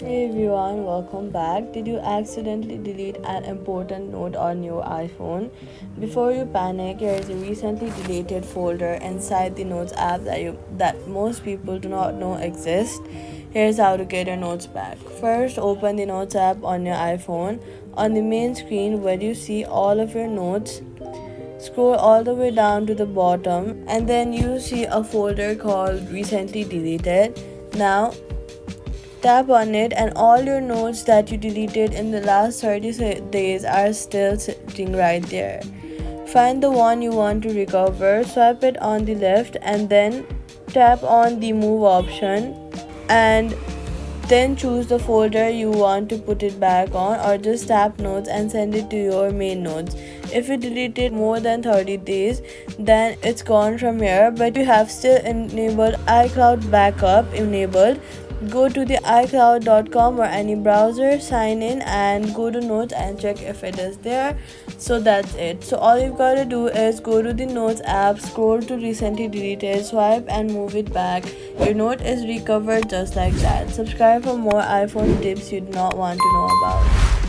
Hey everyone, welcome back. Did you accidentally delete an important note on your iPhone? Before you panic, here is a recently deleted folder inside the Notes app that most people do not know exists. Here's how to get your notes back. First, open the Notes app on your iPhone. On the main screen where you see all of your notes, scroll all the way down to the bottom and then you see a folder called recently deleted. Now tap on it, and all your notes that you deleted in the last 30 days are still sitting right there. Find the one you want to recover, swipe it on the left, and then tap on the move option, and then choose the folder you want to put it back on, or just tap notes and send it to your main notes. If you deleted more than 30 days, then it's gone from here, but you have still enabled iCloud backup enabled. Go to the iCloud.com or any browser, sign in, and go to notes and check if it is there. So that's it. So all you've got to do is go to the notes app, scroll to recently deleted, swipe and move it back. Your note is recovered just like that. Subscribe for more iPhone tips you do not want to know about.